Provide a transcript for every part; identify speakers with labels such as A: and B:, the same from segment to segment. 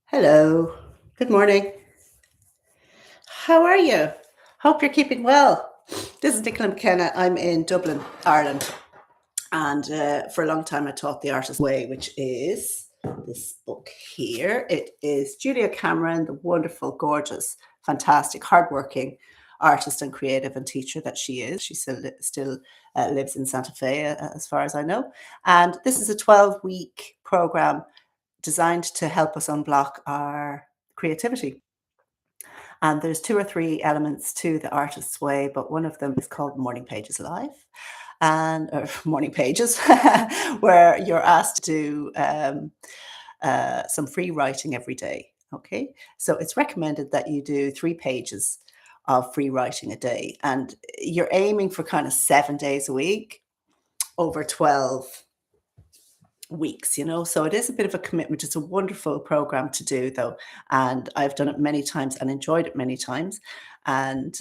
A: Hello. Good morning. How are you? Hope you're keeping well. This is Nicola McKenna. I'm in Dublin, Ireland. And for a long time, I taught The Artist's Way, which is this book here. It is Julia Cameron, the wonderful, gorgeous, fantastic, hardworking artist and creative and teacher that she is. She still lives in Santa Fe, as far as I know. And this is a 12-week program designed to help us unblock our creativity. And there's two or three elements to the artist's way, but one of them is called Morning Pages Live and or Morning Pages, where you're asked to do some free writing every day. Okay, so it's recommended that you do 3 pages of free writing a day, and you're aiming for kind of 7 days a week over 12 weeks, so it is a bit of a commitment. It's a wonderful program to do, though, and I've done it many times and enjoyed it many times, and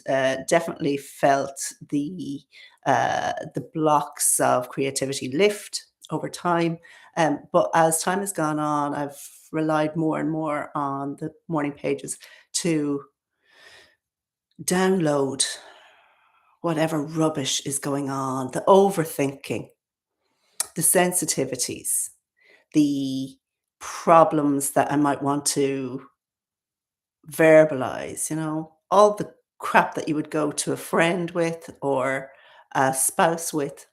A: definitely felt the blocks of creativity lift over time. But as time has gone on, I've relied more and more on the morning pages to download whatever rubbish is going on, the overthinking, the sensitivities, the problems that I might want to verbalize, all the crap that you would go to a friend with or a spouse with.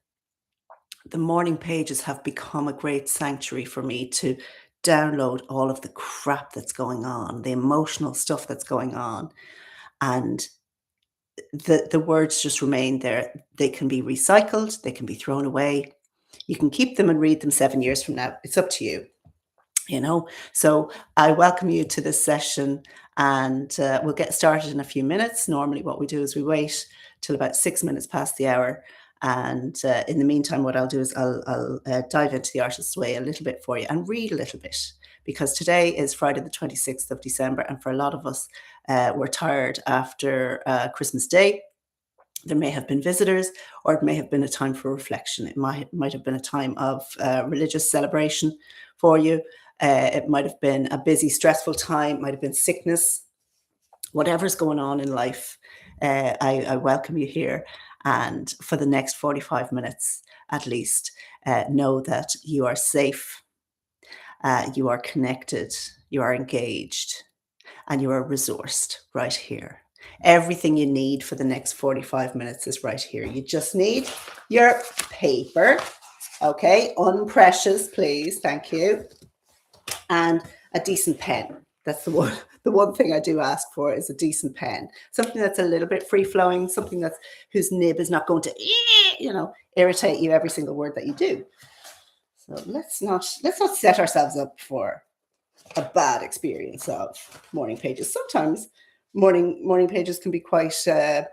A: The morning pages have become a great sanctuary for me to download all of the crap that's going on, the emotional stuff that's going on. And the words just remain there. They can be recycled, they can be thrown away. You can keep them and read them 7 years from now. It's up to you. So I welcome you to this session, and we'll get started in a few minutes. Normally what we do is we wait till about 6 minutes past the hour, and in the meantime what I'll do is I'll dive into the artist's way a little bit for you and read a little bit, because today is Friday the 26th of December, and for a lot of us we're tired after Christmas Day. There may have been visitors, or it may have been a time for reflection. It might have been a time of religious celebration for you. It might have been a busy, stressful time. Might have been sickness. Whatever's going on in life, I welcome you here. And for the next 45 minutes, at least, know that you are safe, you are connected, you are engaged, and you are resourced right here. Everything you need for the next 45 minutes is right here. You just need your paper, okay? Unprecious, please. Thank you. And a decent pen. That's the one thing I do ask for is a decent pen. Something that's a little bit free flowing, something that's whose nib is not going to, irritate you every single word that you do. So let's not set ourselves up for a bad experience of morning pages. Sometimes morning pages can be quite quite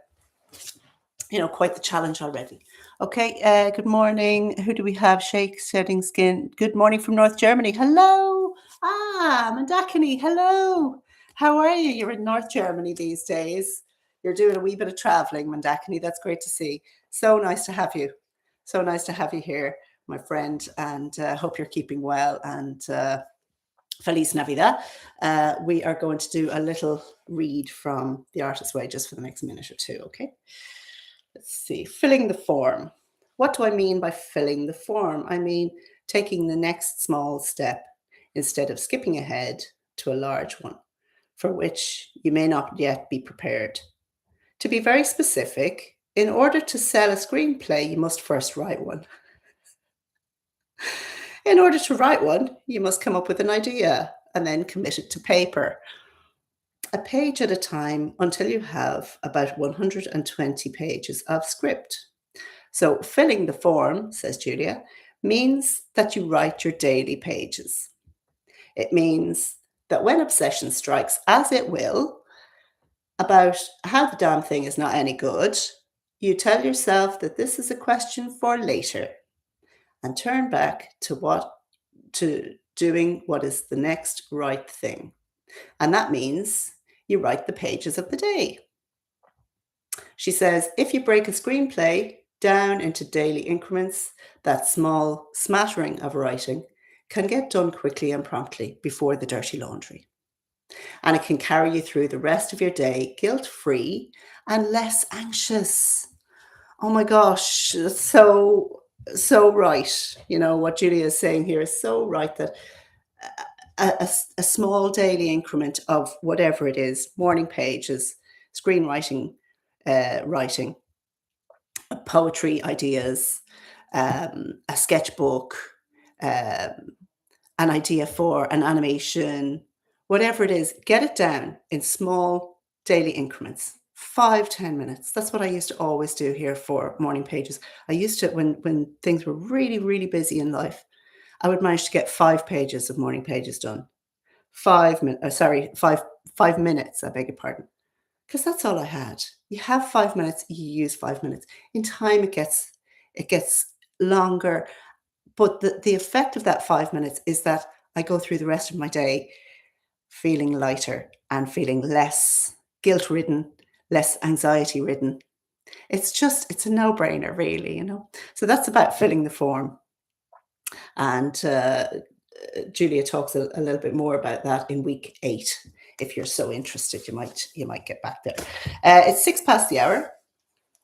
A: the challenge already. Okay, good morning. Who do we have? Shake Shedding Skin. Good morning from North Germany. Hello. Mandakini. Hello. How are you? You're in North Germany these days. You're doing a wee bit of traveling, Mandakini. That's great to see. So nice to have you. So nice to have you here, my friend. And hope you're keeping well. And Feliz Navidad. We are going to do a little read from The Artist's Way just for the next minute or two, okay? Let's see. Filling the form. What do I mean by filling the form? I mean taking the next small step instead of skipping ahead to a large one, for which you may not yet be prepared. To be very specific, in order to sell a screenplay, you must first write one. In order to write one, you must come up with an idea and then commit it to paper, a page at a time until you have about 120 pages of script. So, filling the form, says Julia, means that you write your daily pages. It means that when obsession strikes, as it will, about how the damn thing is not any good, you tell yourself that this is a question for later and turn back to doing what is the next right thing. And that means you write the pages of the day. She says, if you break a screenplay down into daily increments, that small smattering of writing can get done quickly and promptly before the dirty laundry. and it can carry you through the rest of your day guilt free and less anxious. Oh my gosh, that's so right. You know, what Julia is saying here is so right, that a small daily increment of whatever it is, morning pages, screenwriting, writing, poetry ideas, a sketchbook, um, an idea for an animation, whatever it is, get it down in small daily increments. 5, 10 minutes. That's what I used to always do here for morning pages. I used to, when things were really, really busy in life, I would manage to get 5 pages of morning pages done. 5 minutes, sorry, 5 minutes, I beg your pardon. Because that's all I had. You have 5 minutes, you use 5 minutes. In time it gets longer, but the effect of that 5 minutes is that I go through the rest of my day feeling lighter and feeling less guilt ridden, less anxiety ridden. It's a no-brainer really, you know. So that's about filling the form. And Julia talks a little bit more about that in week 8. If you're so interested, you might get back there. It's 6 past the hour.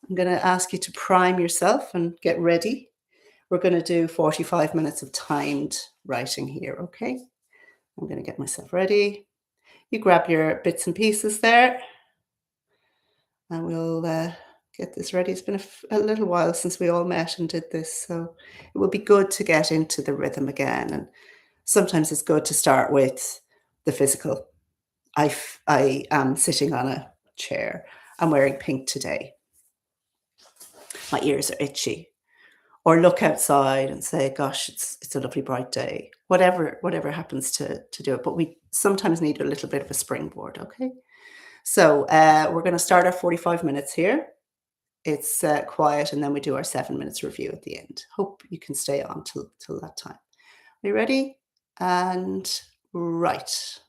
A: I'm going to ask you to prime yourself and get ready. We're going to do 45 minutes of timed writing here, okay? I'm going to get myself ready. You grab your bits and pieces there, and we'll get this ready. It's been a little while since we all met and did this, so it will be good to get into the rhythm again. And sometimes it's good to start with the physical. I am sitting on a chair. I'm wearing pink today. My ears are itchy. Or look outside and say, "Gosh, it's a lovely bright day." Whatever happens to do it, but we sometimes need a little bit of a springboard, okay? So, we're gonna start our 45 minutes here. It's, quiet, and then we do our 7 minutes review at the end. Hope you can stay on till that time. Are you ready? And right.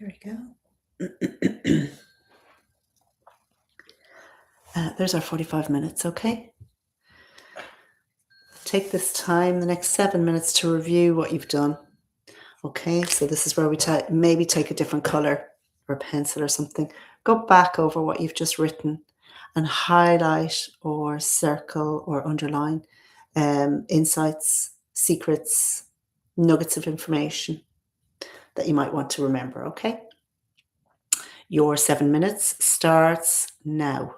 A: There we go. There's our 45 minutes, okay? Take this time, the next 7 minutes, to review what you've done. Okay, so this is where we maybe take a different color or a pencil or something. Go back over what you've just written and highlight or circle or underline insights, secrets, nuggets of information that you might want to remember, okay? Your 7 minutes starts now.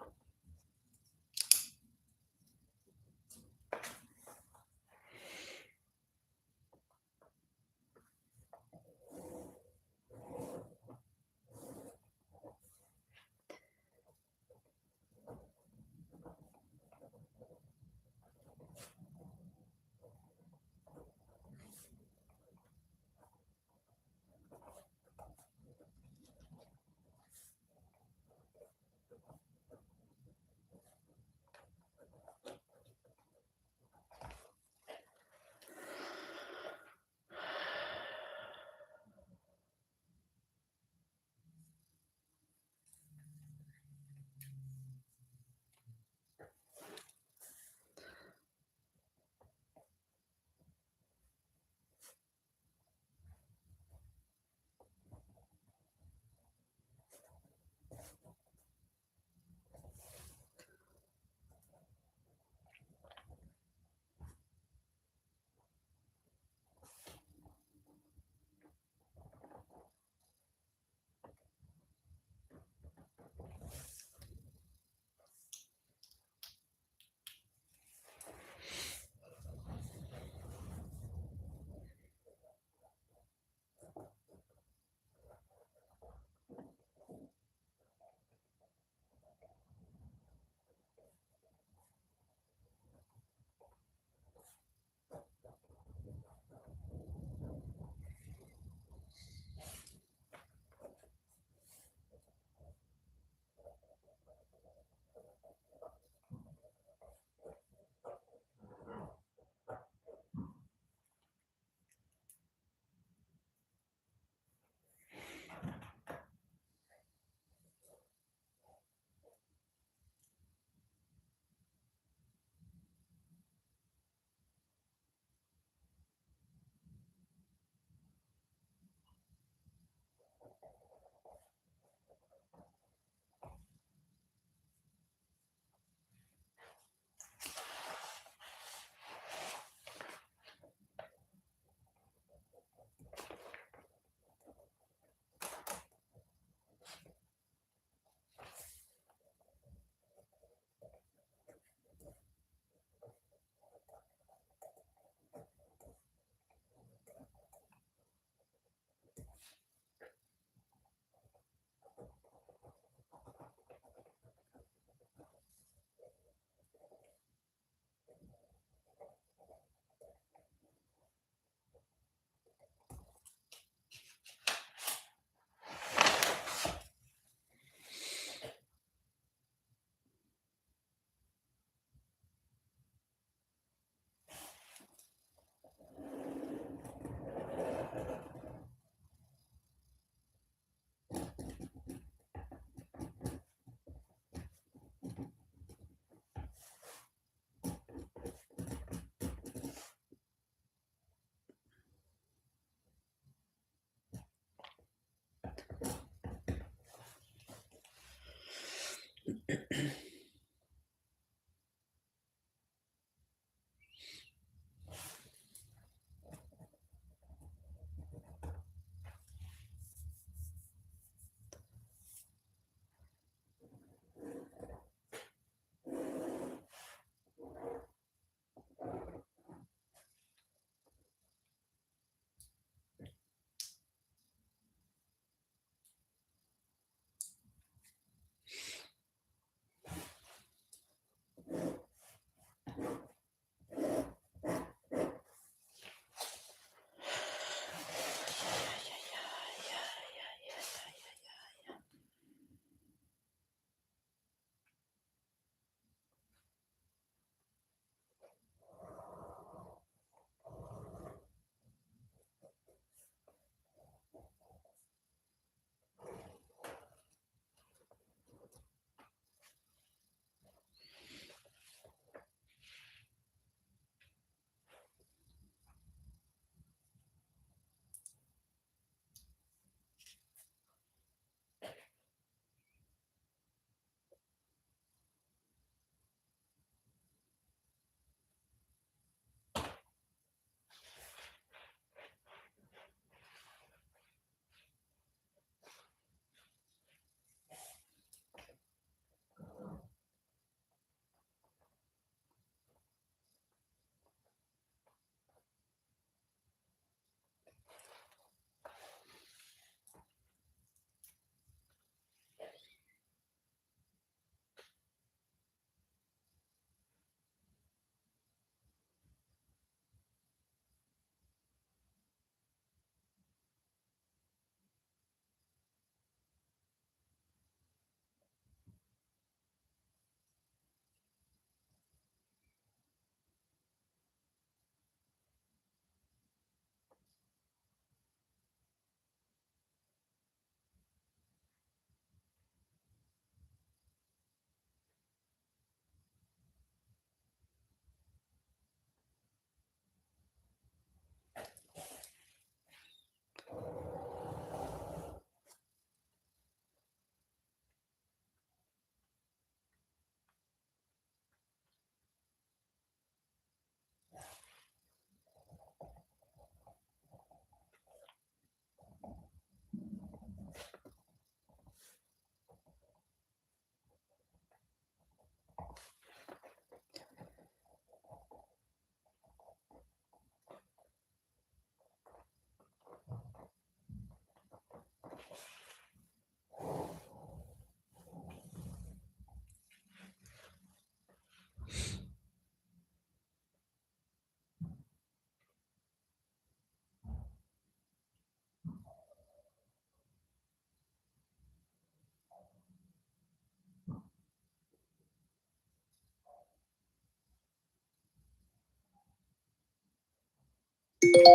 A: Okay.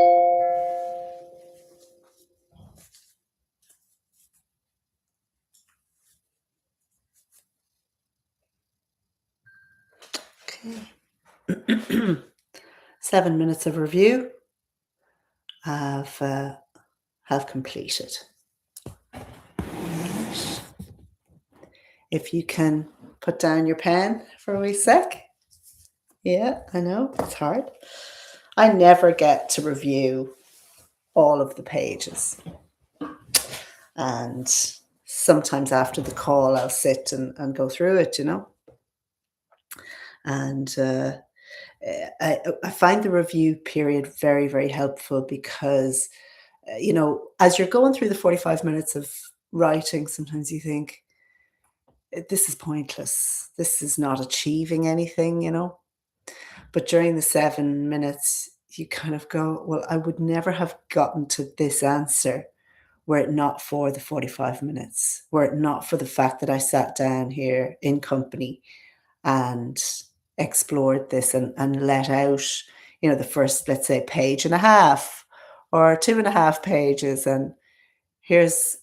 A: 7 minutes of review have have completed. Right. If you can put down your pen for a wee sec. Yeah, I know it's hard. I never get to review all of the pages, and sometimes after the call, I'll sit and go through it, and I find the review period very, very helpful because, as you're going through the 45 minutes of writing, sometimes you think, This is pointless. This is not achieving anything. But during the 7 minutes, you kind of go, well, I would never have gotten to this answer were it not for the 45 minutes, were it not for the fact that I sat down here in company and explored this and let out, the first, let's say, page and a half or 2.5 pages. And here's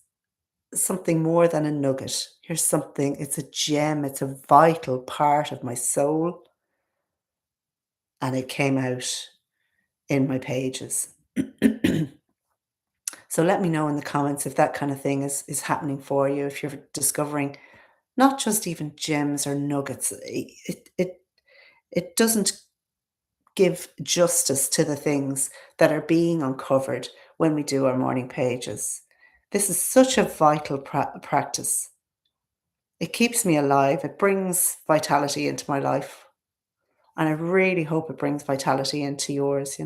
A: something more than a nugget. Here's something, it's a gem, it's a vital part of my soul. And it came out in my pages. So let me know in the comments if that kind of thing is happening for you, if you're discovering not just even gems or nuggets. It doesn't give justice to the things that are being uncovered when we do our morning pages. This is such a vital practice. It keeps me alive. It brings vitality into my life. And I really hope it brings vitality into yours.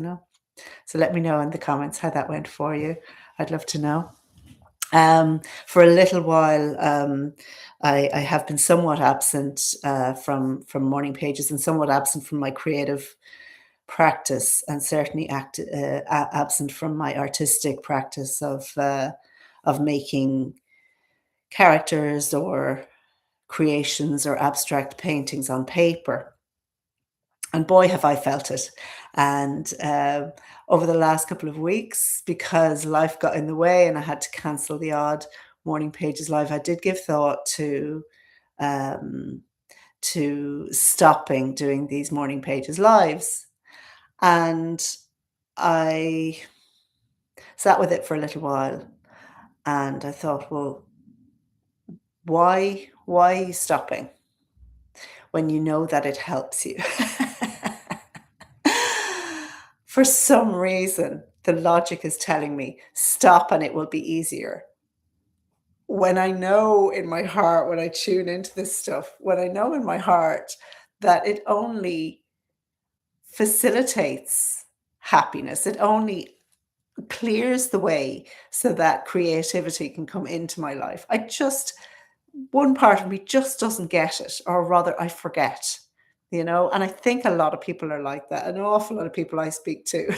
A: So let me know in the comments how that went for you. I'd love to know. For a little while, I have been somewhat absent from morning pages and somewhat absent from my creative practice, and certainly absent from my artistic practice of making characters or creations or abstract paintings on paper. And boy, have I felt it. And over the last couple of weeks, because life got in the way and I had to cancel the odd morning pages live, I did give thought um, to stopping doing these morning pages lives. And I sat with it for a little while, and I thought, well, why are you stopping when you know that it helps you? For some reason, the logic is telling me, stop and it will be easier. When I know in my heart, when I tune into this stuff, when I know in my heart that it only facilitates happiness, it only clears the way so that creativity can come into my life. One part of me just doesn't get it, or rather, I forget. And I think a lot of people are like that. An awful lot of people I speak to,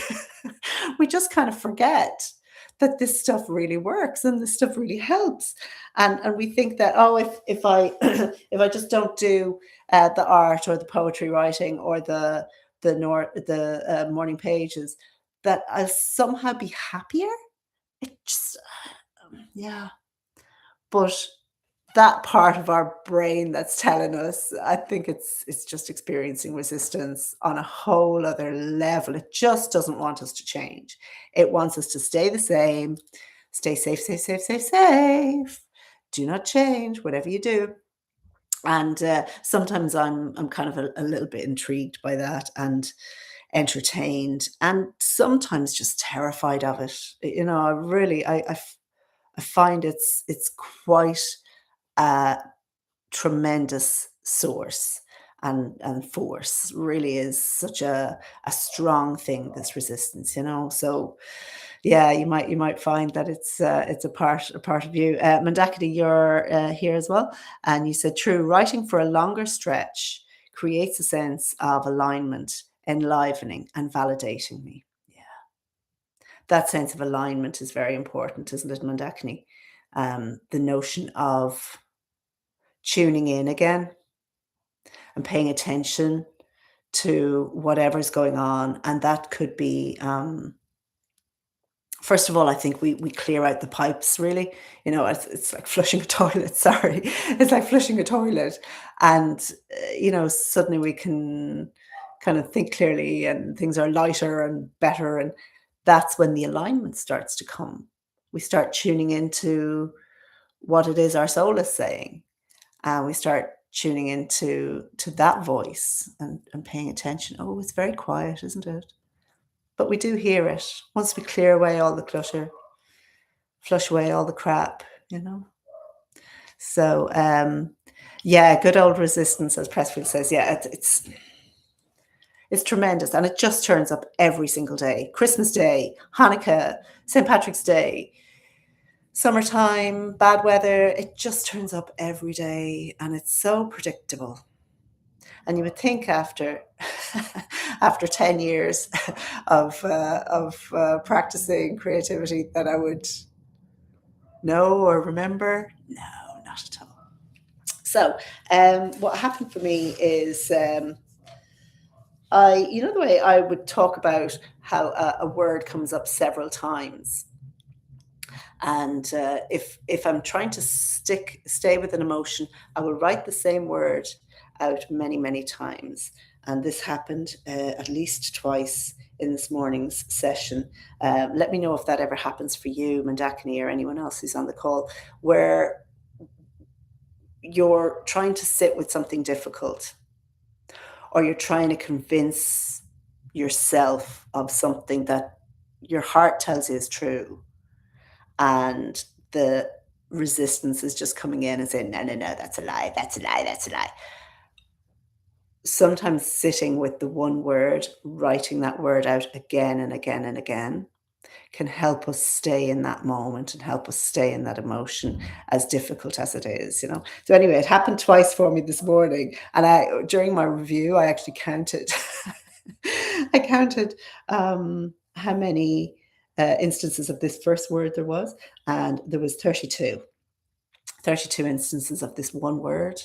A: we just kind of forget that this stuff really works and this stuff really helps. And we think that, oh, if I if I just don't do the art or the poetry writing or the morning pages, that I'll somehow be happier. It just yeah. But that part of our brain that's telling us, I think it's just experiencing resistance on a whole other level. It just doesn't want us to change. It wants us to stay the same, stay safe, safe, safe, safe, safe. Do not change, whatever you do. And sometimes I'm kind of a little bit intrigued by that and entertained, and sometimes just terrified of it. I really I find it's quite a tremendous source and force. Really is such a strong thing, this resistance. So yeah, you might find that it's a part of you. Mandakini, you're here as well, and you said true. Writing for a longer stretch creates a sense of alignment, enlivening and validating me. Yeah, that sense of alignment is very important, isn't it, Mandakini? The notion of tuning in again and paying attention to whatever's going on. And that could be First of all, I think we clear out the pipes really. You know, it's like flushing a toilet, sorry. It's like flushing a toilet. And, suddenly we can kind of think clearly and things are lighter and better. And that's when the alignment starts to come. We start tuning into what it is our soul is saying. And we start tuning into that voice and paying attention. Oh, it's very quiet, isn't it? But we do hear it. Once we clear away all the clutter, flush away all the crap, you know? So, yeah, good old resistance, as Pressfield says. Yeah, it's tremendous, and it just turns up every single day. Christmas Day, Hanukkah, St. Patrick's Day, summertime, bad weather. It just turns up every day, and it's so predictable. And you would think after after 10 years of practicing creativity that I would know or remember. No, not at all. So, what happened for me is the way I would talk about how a word comes up several times. And if I'm trying to stay with an emotion, I will write the same word out many, many times. And this happened at least twice in this morning's session. Let me know if that ever happens for you, Mandakini, or anyone else who's on the call, where you're trying to sit with something difficult, or you're trying to convince yourself of something that your heart tells you is true, and the resistance is just coming in and saying, no, no, no, that's a lie, that's a lie, that's a lie. Sometimes sitting with the one word, writing that word out again and again and again, can help us stay in that moment and help us stay in that emotion, as difficult as it is, you know. So anyway, it happened twice for me this morning, and I during my review, I actually counted. I counted how many instances of this first word there was, and there was 32. 32 instances of this one word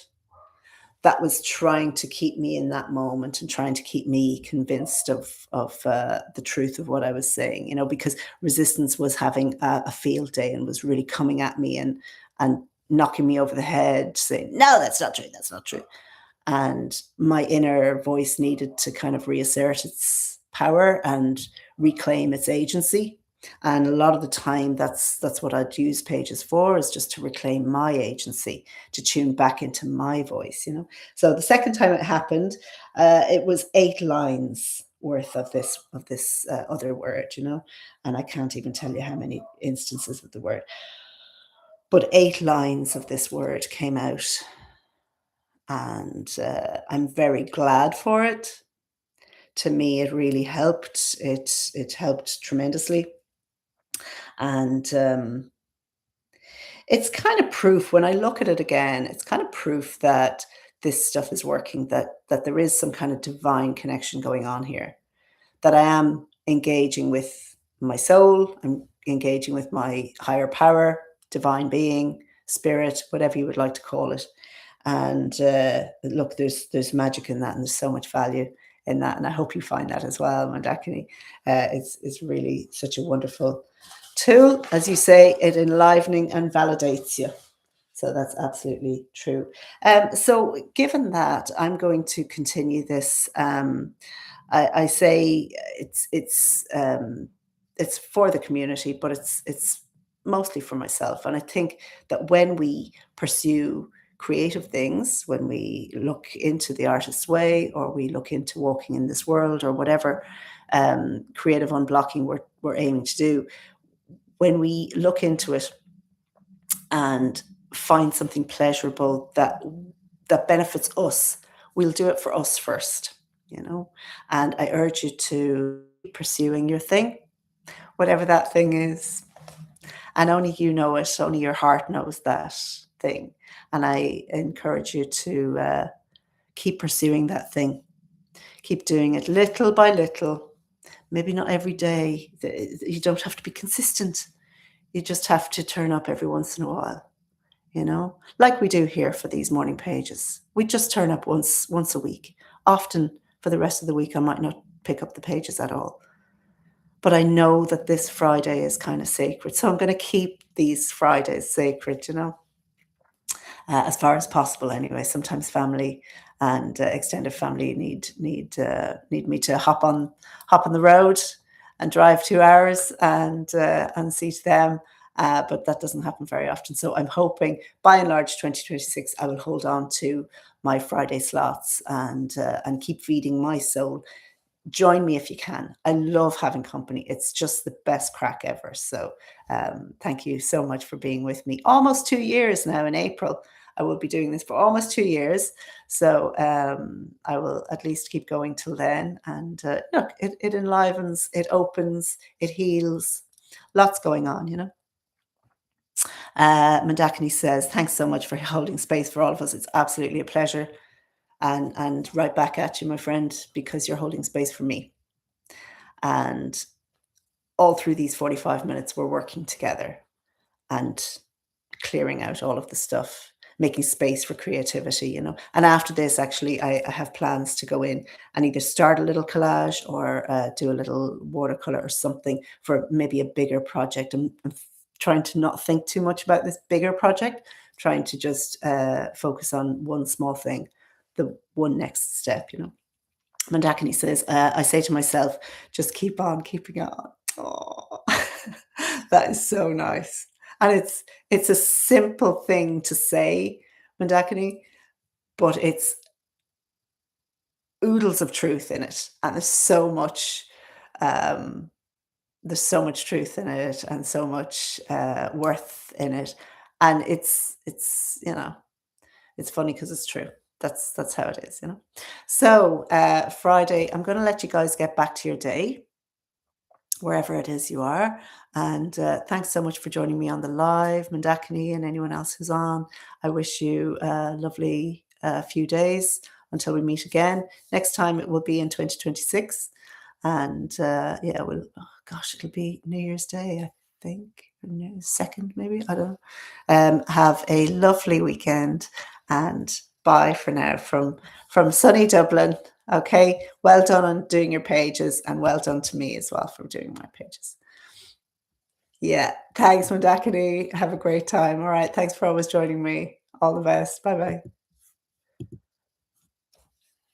A: that was trying to keep me in that moment and trying to keep me convinced of the truth of what I was saying, because resistance was having a field day and was really coming at me and knocking me over the head, saying, "No, that's not true. That's not true." And my inner voice needed to kind of reassert its power and reclaim its agency. And a lot of the time, that's what I'd use pages for, is just to reclaim my agency, to tune back into my voice. So the second time it happened, it was 8 lines worth of this other word, and I can't even tell you how many instances of the word, but 8 lines of this word came out, and I'm very glad for it. To me, it really helped. It helped tremendously, and it's kind of proof when I look at it again. It's kind of proof that this stuff is working. That there is some kind of divine connection going on here. That I am engaging with my soul. I'm engaging with my higher power, divine being, spirit, whatever you would like to call it. And look, there's magic in that, and there's so much value in that, and I hope you find that as well, Mandakini. It's really such a wonderful tool, as you say, it enlivening and validates you. So that's absolutely true. So, given that, I'm going to continue this. I say it's for the community, but it's mostly for myself. And I think that when we pursue creative things, when we look into the artist's way, or we look into walking in this world, or whatever creative unblocking we're aiming to do, when we look into it and find something pleasurable that benefits us, we'll do it for us first. And I urge you to keep pursuing your thing, whatever that thing is. And only you know it, only your heart knows that thing. And I encourage you to keep pursuing that thing. Keep doing it little by little. Maybe not every day. You don't have to be consistent. You just have to turn up every once in a while, like we do here for these morning pages. We just turn up once a week. Often for the rest of the week, I might not pick up the pages at all. but I know that this Friday is kind of sacred. So I'm going to keep these Fridays sacred, as far as possible anyway. Sometimes family and extended family need me to hop on the road and drive 2 hours and see to them. But that doesn't happen very often. So I'm hoping, by and large, 2026, I will hold on to my Friday slots and keep feeding my soul. Join me if you can. I love having company. It's just the best crack ever. So thank you so much for being with me. Almost 2 years now in April. I will be doing this for almost 2 years. So I will at least keep going till then. And look, it enlivens, it opens, it heals. Lots going on. Mandakini says, thanks so much for holding space for all of us. It's absolutely a pleasure. And right back at you, my friend, because you're holding space for me. And all through these 45 minutes, we're working together and clearing out all of the stuff, making space for creativity. And after this, actually, I have plans to go in and either start a little collage or do a little watercolor or something for maybe a bigger project. I'm trying to not think too much about this bigger project, trying to just focus on one small thing, the one next step. Mandakini says, I say to myself, just keep on keeping on. Oh, that is so nice. And it's a simple thing to say, Mandakini, but it's oodles of truth in it. And um, there's so much truth in it and so much worth in it. And it's funny because it's true. That's how it is. So Friday, I'm going to let you guys get back to your day, wherever it is you are. And thanks so much for joining me on the live, Mandakini, and anyone else who's on. I wish you a lovely few days until we meet again. Next time it will be in 2026. And yeah, oh gosh, it'll be New Year's Day, I think. Second, maybe. I don't know. Have a lovely weekend and bye for now from sunny Dublin. Okay, well done on doing your pages and well done to me as well for doing my pages. Yeah, thanks, Mandakini. Have a great time. All right, thanks for always joining me. All the best. Bye bye.